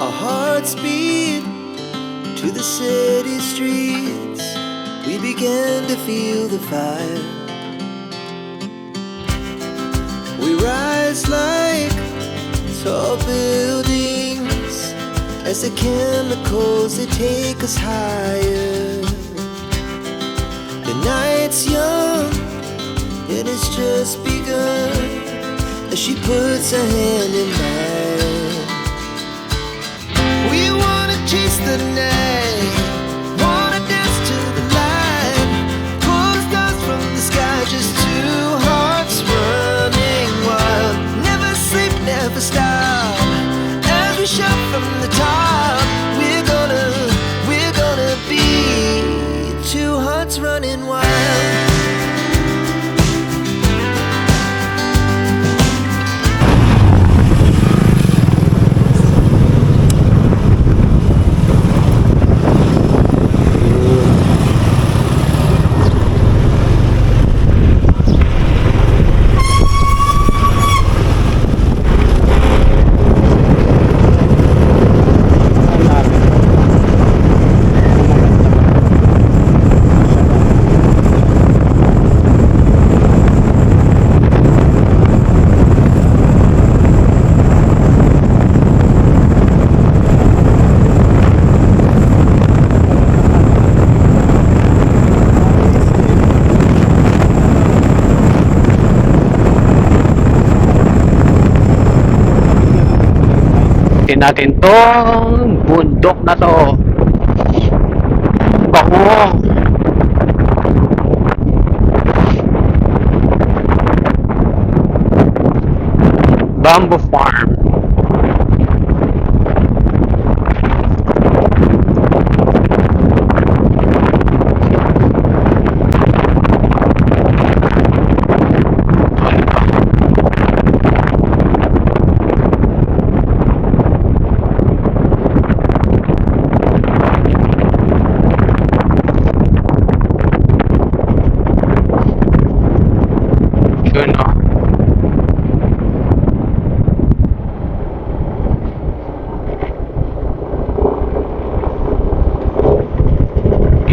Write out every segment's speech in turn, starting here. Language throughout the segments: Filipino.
Our hearts beat to the city streets. We began to feel the fire. We rise like tall buildings as the chemicals, they take us higher. The night's young, it has just begun, as she puts her hand in mine. We wanna chase the night, wanna dance to the light, pull the stars from the sky, just two hearts running wild. Never sleep, never stop, as we shout from the top. We're gonna be two hearts running wild. Natin tong bundok na to. Bako. Bamboo farm.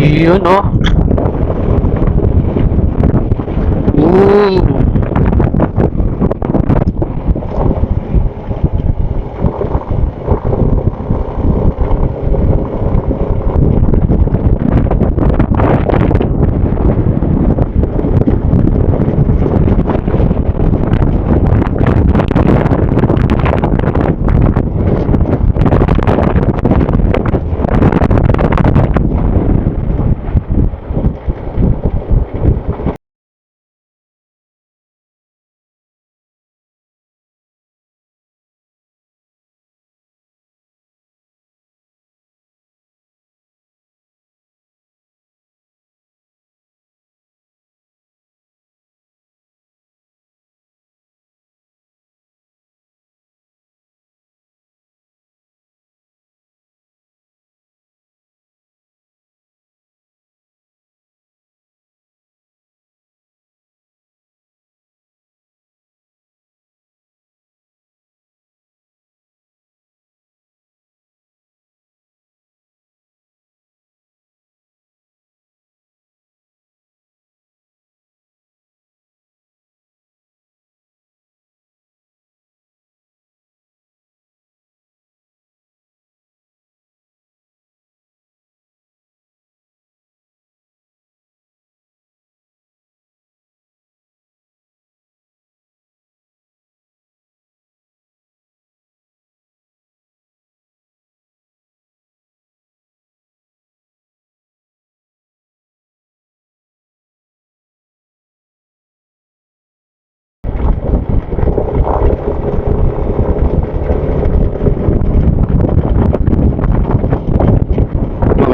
Yun oh. Ooh.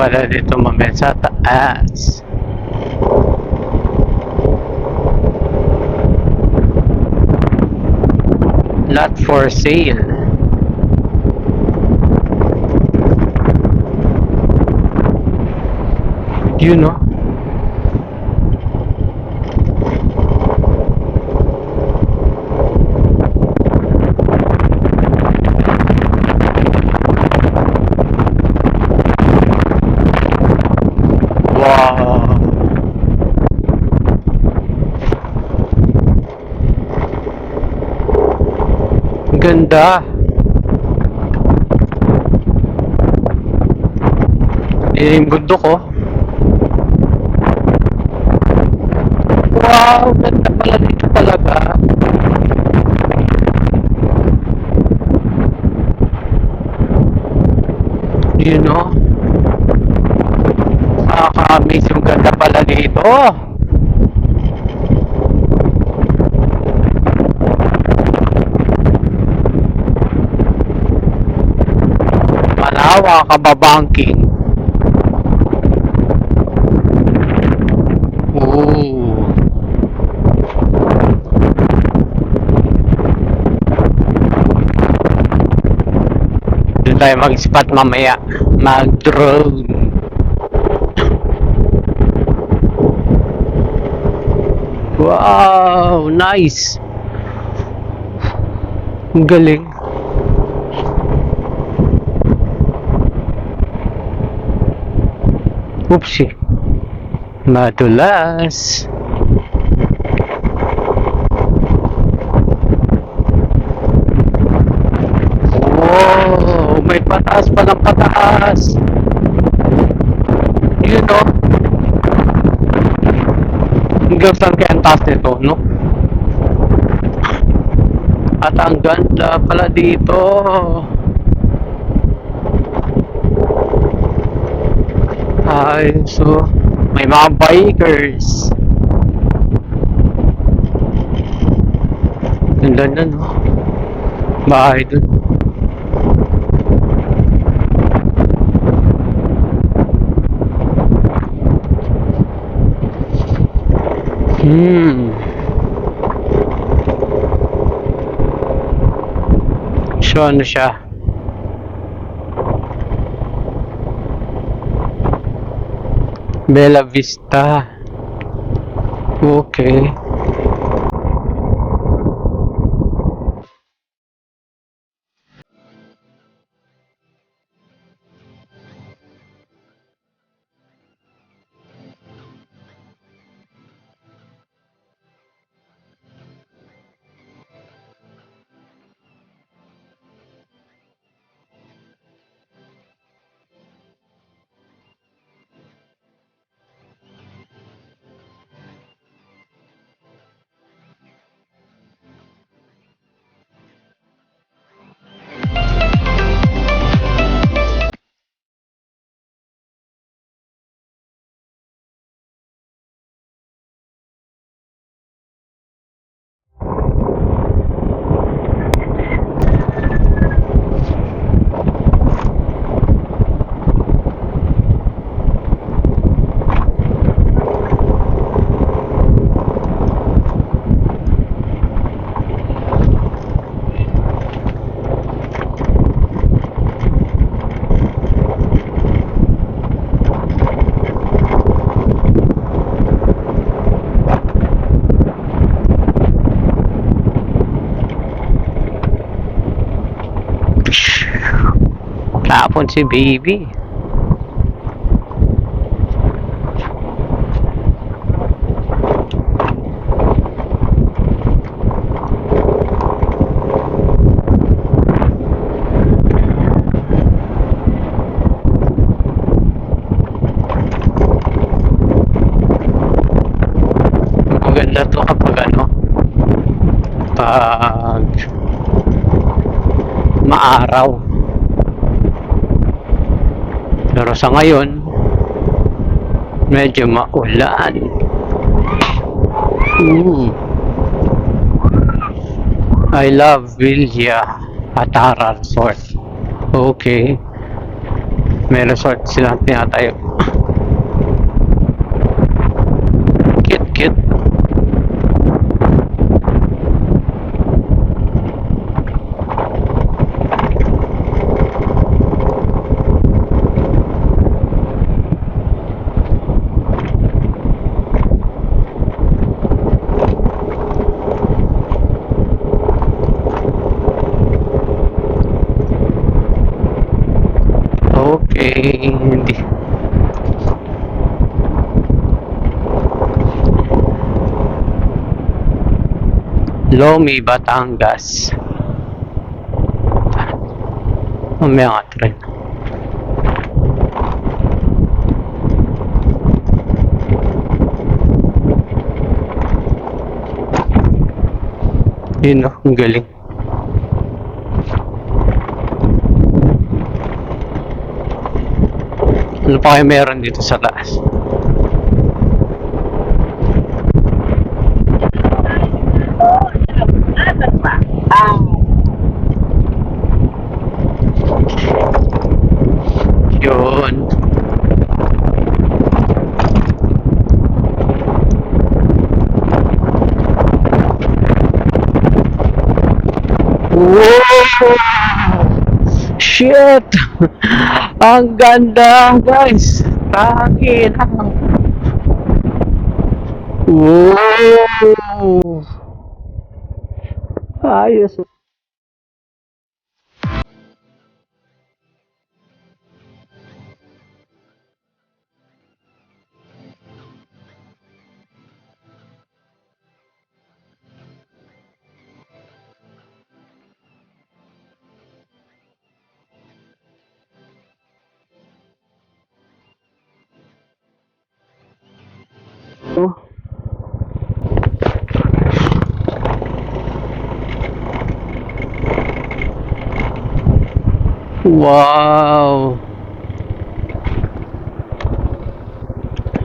Wala dito mamaya sa taas. Lot for sale. You know. Ganda. Yung bundok oh. Wow, ganda pala dito talaga. You know, nakaka-amaze yung ganda pala dito. Malawa, kababangking. Ooh. Doon tayo mag-spot mamaya. Mag-drone. Wow, nice. Ang galing. Oopsie. Madulas. Oh, may pataas pa ng pataas. Yun o. Hanggang saan kaya ang taas nito, no? At ang ganda pala dito. Ay, so may mga bikers. Ganda na, no? Bahay dun. So, ano siya? Bella Vista. Okay. Tapon si baby. Maganda to kapag ano, pag maaraw. Pero sa ngayon, medyo maulan. I love Villa Atara Resort. Okay. May resort silang tinatayo. Cute. Okay, hindi. Lomi, Batangas. Mamaya nga try. Yun no, ang galing. Ano pa kayo meron dito sa taas? Yun. Wow! Shit! Ang ganda, guys! Tangin! Wow! Ayos. Oh. Wow!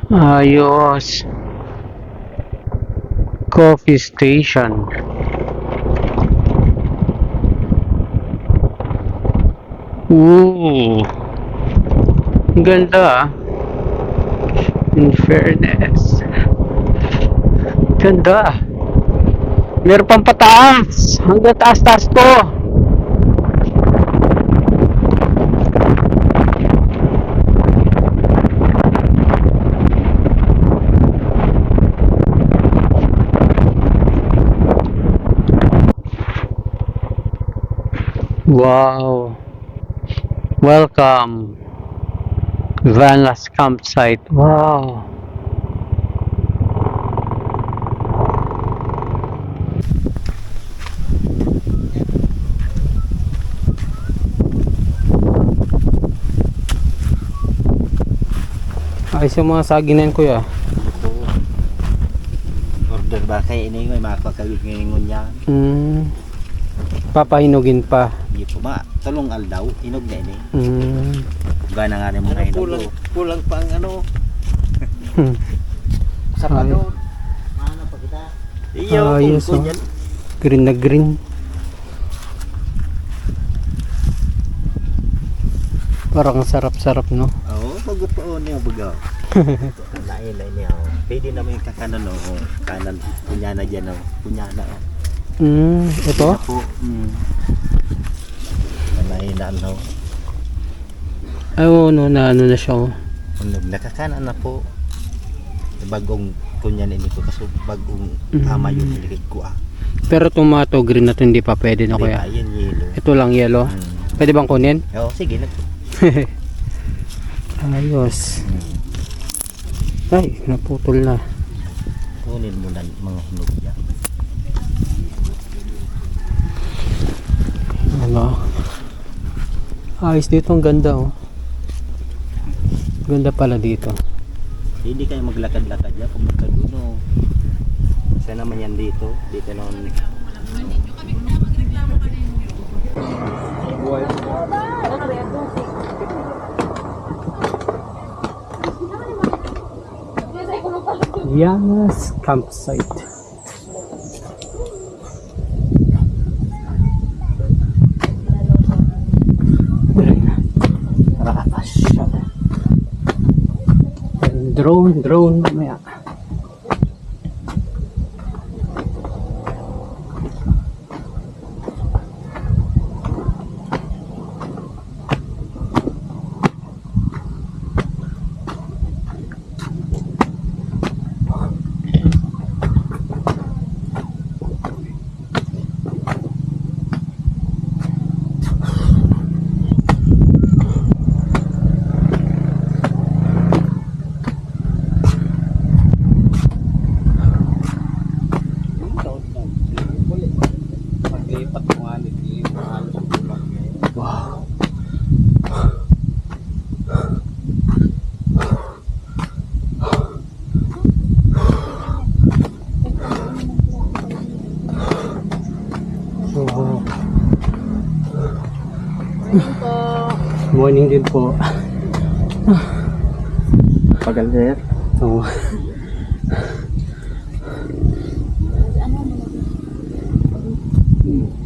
Ayos! Coffee station. Ooh! Ang ganda ah. In fairness. Ganda. Meron pang pataas. Hanggang taas-taas to. Wow. Welcome. Vanlas campsite. Wow. Ayos yung mga saginan kuya. Order ba kayo ini may makakawig ngayon niya? Papahinugin pa. Hindi po ma, tulong aldaw, inog na ini. Gana nga rin mga Ano, inog. kulang pa ang ano, Sa sapador. Ano pa kita? Iyo, Ayos, kung oh. yan. Green na green. Parang sarap-sarap no. Oo, bagot pa o niya bugaw. Lain niya. Pwede naman yung kakanan o. Kanan, kunyana dyan o. Kunyana o. Ito? Po. Nainan o. Ay, oo, no, na ano na siya. Oh. Nakakanan na po. Bagong kunyan ini ko kaso bagong ama yun niligid ko ah. Pero tomato green na to hindi pa pwede na kuya. Ayun yelo. Ito lang yellow. Pwede bang kunin? Oo, sige na. Ayos. Ay, naputol na. Kunin mo na mga hinog yan. Ano? Ayos dito, ang ganda oh. Ganda pala dito. Hindi kayo maglakad-lakad yan kung magkaduno. Isa naman yan dito. Dito naman. Yamas campsite. Drone mamaya. Morning din po. Pagal sir. Oo.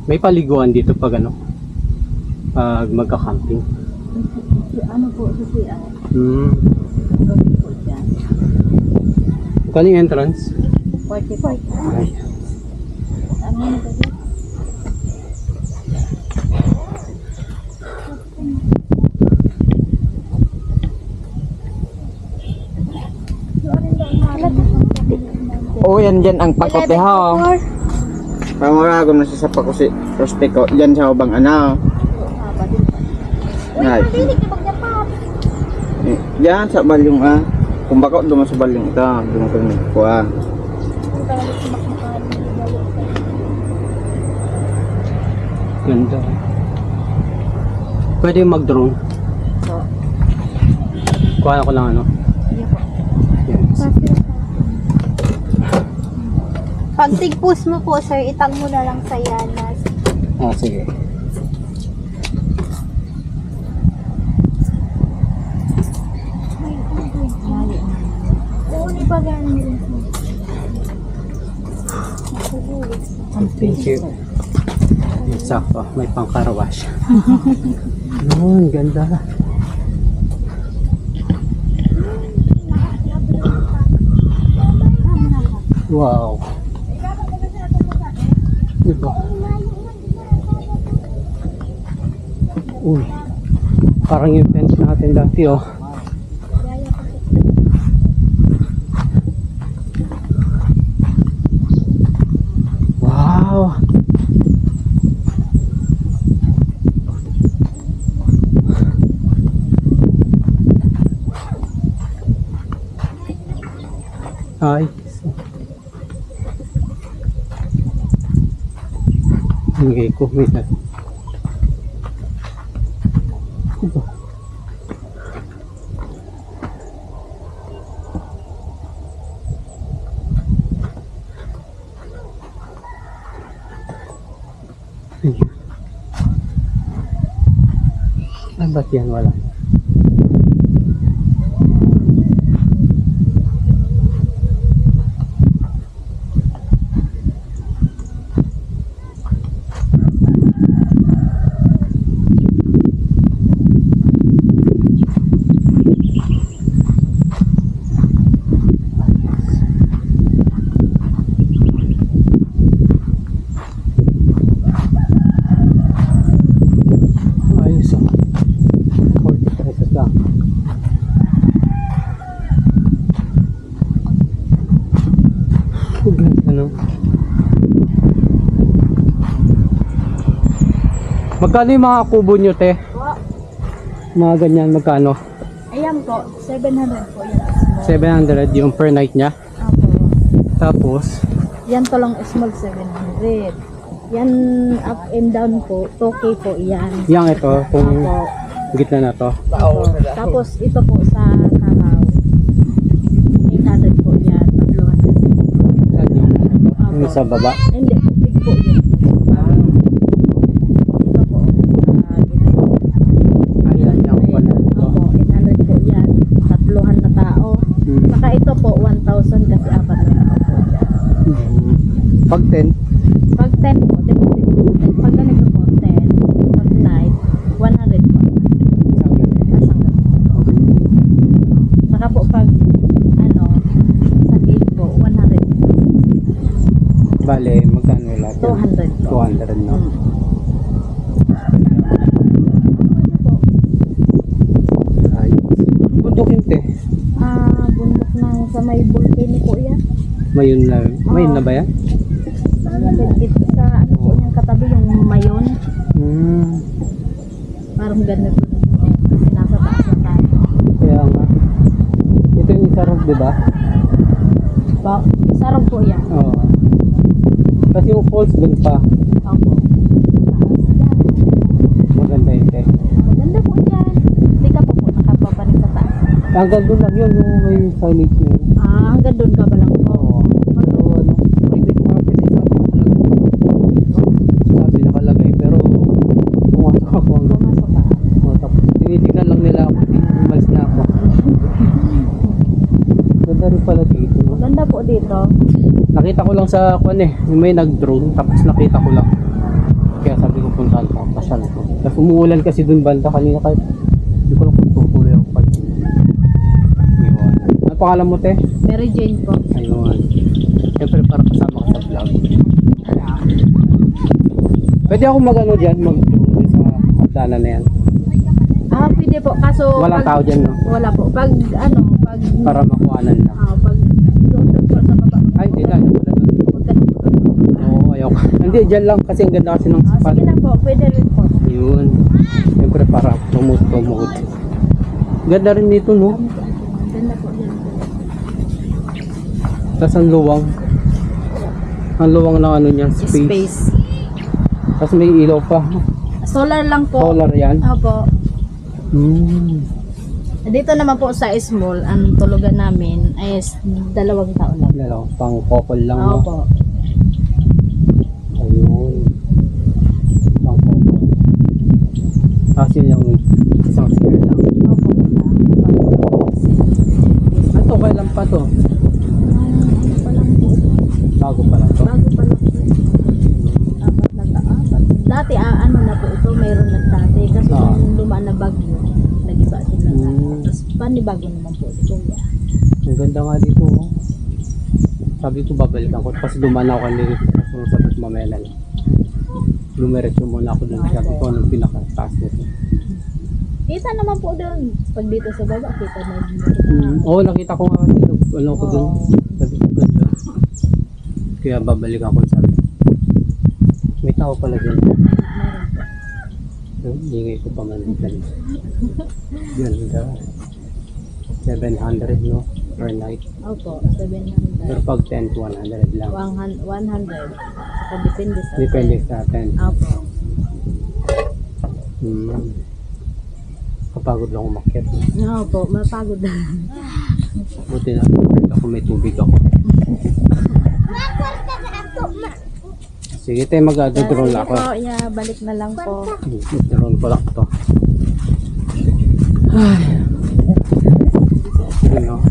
May paliguan dito pag ano? Pag magka-camping. Ano po sa siya? Hmm. Po dyan. Kaling entrance? 45. Ay. Ano na ba dyan? Oh, yan dyan ang pakote ha. Pangurago na siya sa pakusi. Roste ko. Yan sa bang ano. Ay. Yan sa balyong ah. Kung bako duman sa balyong ito. Duman ko na kuha. Ganda. Pwede mag-drone. Kuha ko lang ano. Yan. Pag tig-push mo po, sir, itag mo na lang sa yanas. Ah, sige. Oo, di ba gano'n? Thank you. Sakto, may pang-karawash. Yun, ganda. Wow. Diba? Uy. Parang yung fence natin dati oh. Wow. Ay. Hindi ko minsan. Diba? Ayun. Ah, ba't yan wala? Ayos ah. 40 pesos lang. Ang ganda no? Magkano yung mga kubo nyo te? Mga ganyan magkano? Ayan po, 700 po yan. 700 yung per night nya. Apo. Tapos Yan to lang small 700. Yan up and down po, 2K po yan. yang ito kung Apo. gitna na to. Apo. Tapos ito po sa Karaw. 800 po yan, tatluhan kasi. Saan yung sa baba? Hindi, big po yun. Ito po, gitna. Ayan yung pala ito. Opo, 800 po yan. Tatluhan na tao. Saka ito po, 1,000 kasi apat na tao po dyan. Pag 10, Pag 10 po, depende po. Pag ganito po, 10. Pag night, 100 po. isang gabi. Isang gabi. Saka po pag, ano, sa gate po, 100 po. Bale, magkano lahat? 200 po. 200 no? Po. Ayos. Bundok yun te. Bundok na sa may bulkini po yan. Mayun na. Mayun na ba yan? Ito sa, ano po niyang katabi, yung mayon. Parang ganito. Kasi nasa taas na tayo. Kaya nga. Ito yung isa road, di ba? Sarap po yan. Oo. Kasi yung falls dun pa. Opo. Mataas dyan. Maganda yun te. Maganda po dyan. Hindi ka po nakapapanik sa taas. Hanggang doon lang yun, yung may signage na yun. Hanggang doon ka ba lang po? Oo. Pero ano, private property sabi nakalagay. Sabi nakalagay, pero pumasok ako. Pumasok ka. dito. Nakita ko lang sa may nag-drone tapos nakita ko lang. Kaya sabi ko puntahan ko, pasyal ko. Tapos umuulan kasi dun banda kanina kahit hindi ko lang kung tutuloy ako pag yun. Ano pangalan mo, te? Mary Jane po. Ayun. Siyempre para kasama ka sa vlog. Pwede ako mag-ano dyan, mag-drone sa hagdanan na yan. Pwede po. Kaso Walang tao dyan, no? Wala po. Pag Para makuhanan lang. pag doon po sa baba. Ay, hindi tayo. Wala doon. Huwag ka na po. Oo, ayaw ka. Hindi, dyan lang kasi ang ganda kasi ng spot. Sige na po. Pwede rin po. Yun. Siyempre para promote. Ganda rin dito, no? Ganda po dyan. Tapos ang luwang. Ang luwang ng ano niya, space. Tapos may ilaw pa. Solar lang po. Solar yan. Opo. Dito naman po sa small, ang tulugan namin ay 2 taon lang. Lalo, pang couple lang, no? Opo. Ayun. Pang couple. Tapos yun yung isang spare lang. Opo. Ito, kailan pa to? Bago pa lang to. Bago pa lang po. 4 na taon. Dati, ano na po ito, mayroon na dati. Kasi nung dumaan na bagyo, nag-iba sila na. Tapos panibago naman po ito. Ang ganda nga dito, oh. Sabi ko babalikan ko. Tapos dumaan ako kanina dito. Tapos sabi ko mamaya na lang. Lumiretso muna ako dun. Sabi ko anong pinaka-taas nito. Kita naman po doon. Pag dito sa baba, kita na. Oo, nakita ko nga kasi ano ko dun. Sabi ko ganda. Kaya babalikan ko sabi ko. May tao pala dyan. Ingay ko pa man dyan. Ganda. 700, no? Per night. Opo, Pero 700. pag 10 to 100 lang. 100. Saka depende sa Depende sa atin. Opo. Kapagod lang umakyat. Opo, mapagod na. Buti na ako may tubig ako. Sige tayo mag-drone ako. Po, yeah, balik na lang po. Drone ko lang to. Ay. Ano?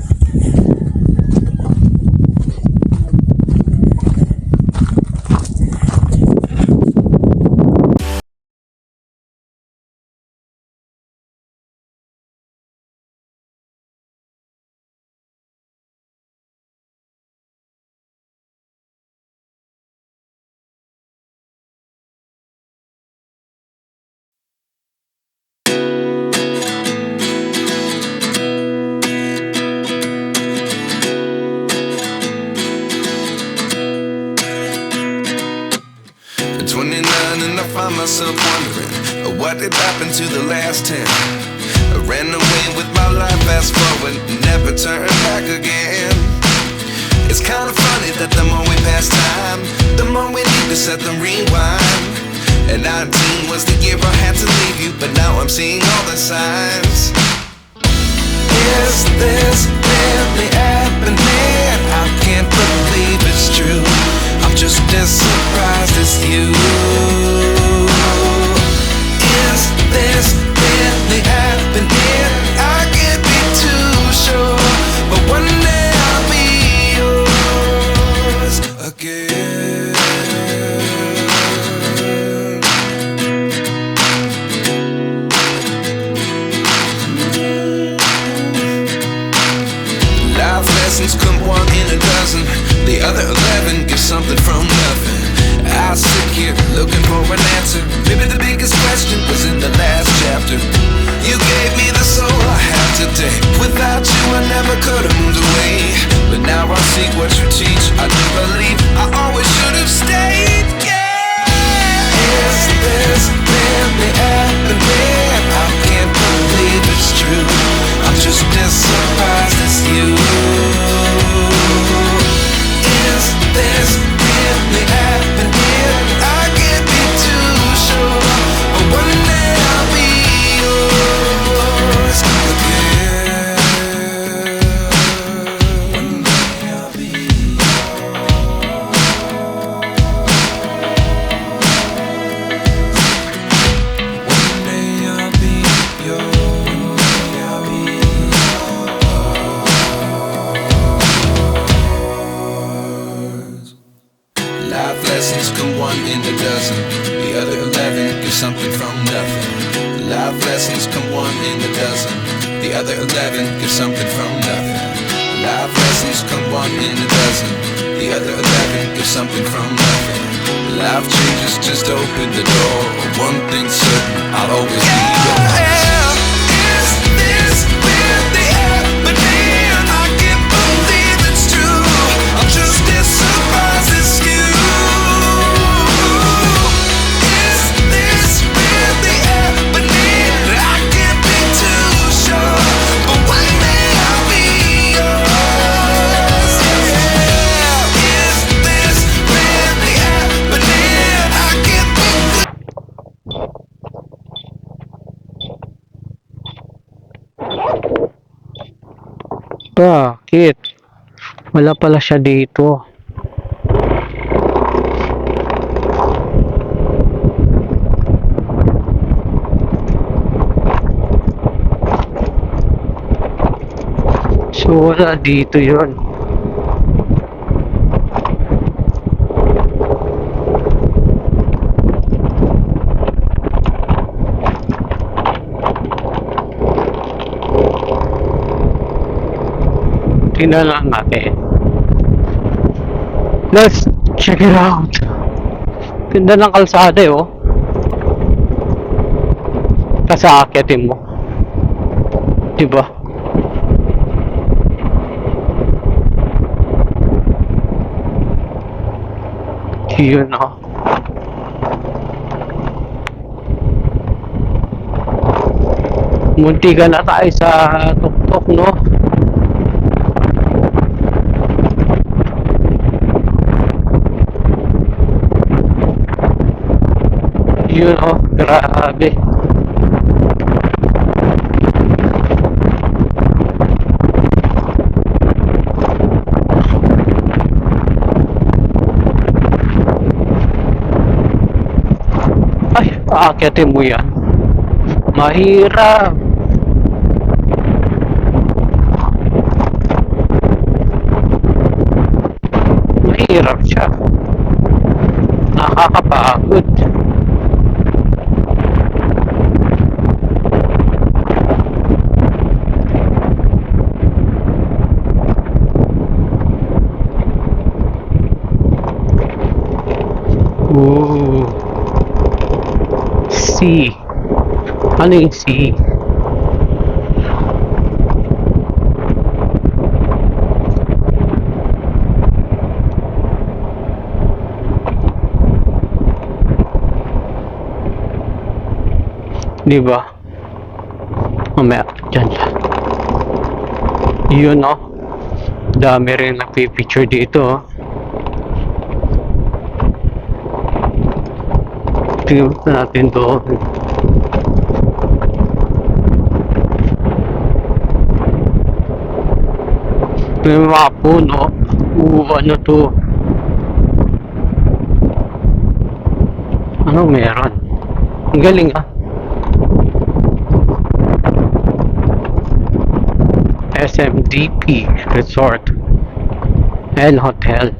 At 29 and I find myself wondering what did happen to the last 10. I ran away with my life, fast forward, never turn back again. It's kind of funny that the more we pass time, the more we need to set the rewind. And 19 was the year I had to leave you, but now I'm seeing all the signs. Is this really happening? I can't believe it's true. I'm just as surprised as you. Is this really happening? I can't be too sure, but one day I'll be yours again. Life lessons come 1 in a dozen. The other 11 get something from nothing. I sit here looking for an lessons come one in a dozen. The other 11 give something from nothing. Life lessons come one in a dozen. The other 11 give something from nothing. Life changes, just open the door. One thing's certain, I'll always be yours. Is this really happening? I can't believe it's true. I'm just as surprised as you. Is this really happening? I can't be too sure, but one day I'll be yours. Yeah. Is this really happening? I can't be. Bakit? Wala pala siya dito. So wala dito yun. Tingnan lang natin. Let's check it out. Ganda ng kalsada eh, oh. Tapos aakyatin mo. Diba? Yun, oh. Munti ka na tayo sa tuktok, no? Yun, oh, grabe. Ay, aakyatin mo yan. Mahirap. Mahirap siya. Nakakapagod. Ooh. C. Ano yung C? Diba? Mamaya, dyan siya. Yun, no? Dami rin nagpipicture dito, oh. Tingnan natin doon. May mga puno. Ano to? Ano meron? Ang galing, ah. SMDP Resort and Hotel.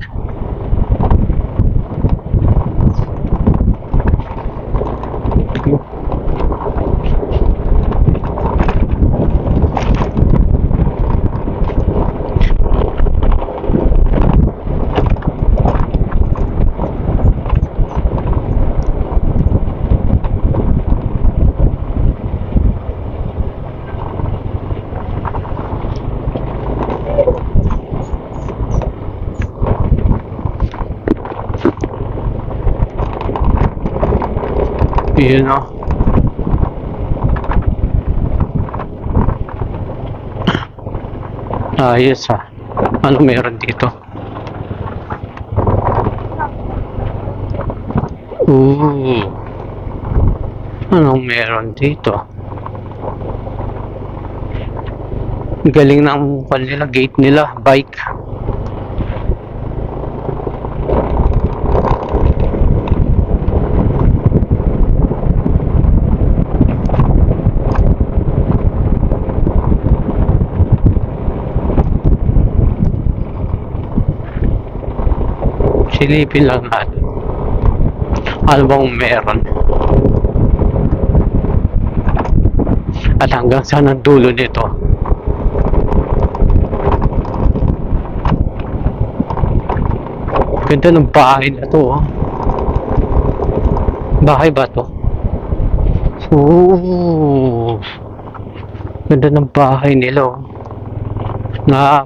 You know. Ayos, ah. Ano meron dito? Ooh. Anong meron dito? Galing ng kanila, gate nila, bike. Silipin lang natin. Ano bang meron? At hanggang saan ang dulo nito. Ganda ng bahay na to, oh. Bahay ba to? Oh, ganda ng bahay nila, oh. Na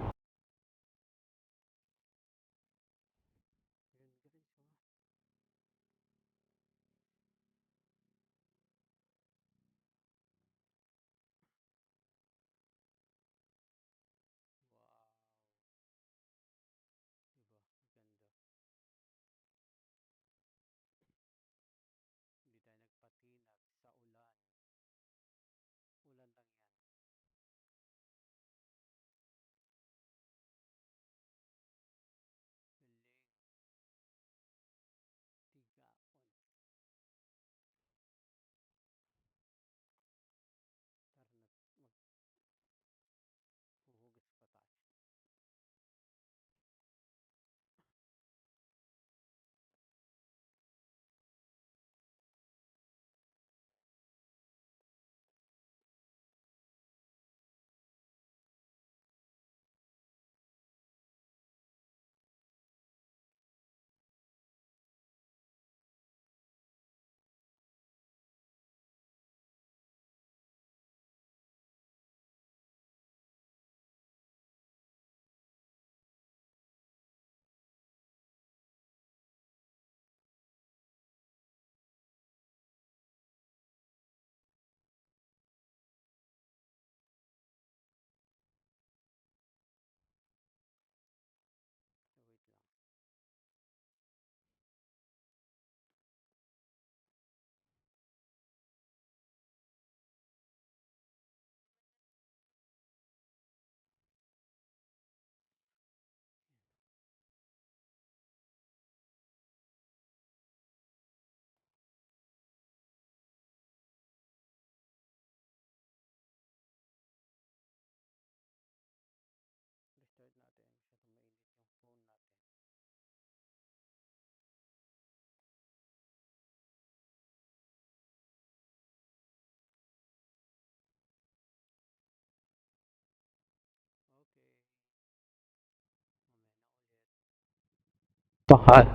baka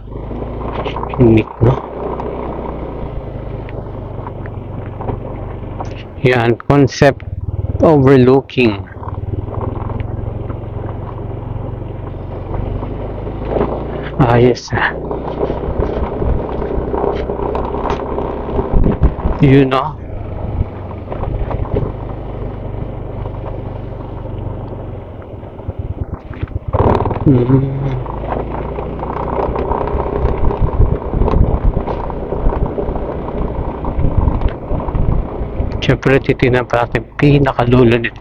unique, no? Yan, concept overlooking. Ayos, you know. Siyempre, titignan pa natin pinakalulo nito.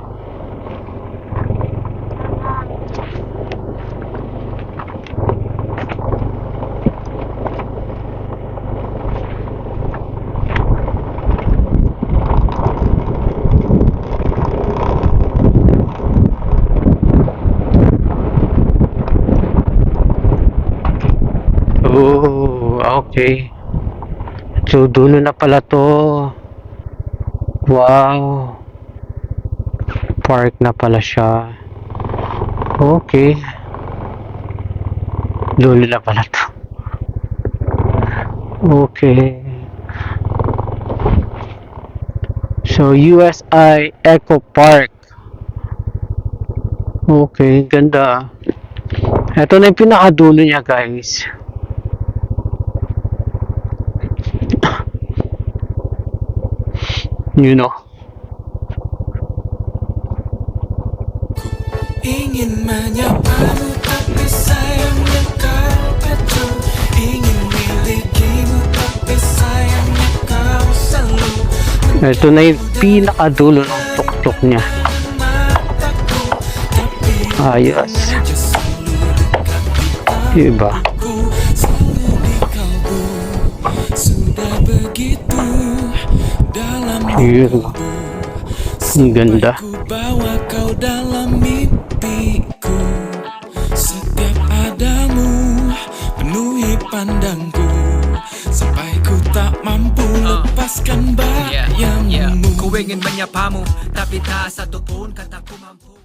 Oh, okay. So, dulo na pala to. Wow. Park na pala siya. Okay. Dulo na pala to. Okay. So, USI Eco Park. Okay, ganda. Ito na yung pinakadulo niya, guys. You know. Ingin menyapamu tapi sayangnya kau acuh. Ingin milikimu tapi sayangnya kau selalu Ito na yung pinakadulo ng tuktok niya. mataku. Tapi Ayos. Diba? selalu di kalbu. Sudah begitu dalam Yun. Ang ganda. ku bawa kau dalam mimpiku. Setiap adamu penuhi pandangku. Sampai ku tak mampu lepaskan bayangmu. Kuwingin banyapamu, tapi ta sa tupon kata kumampu.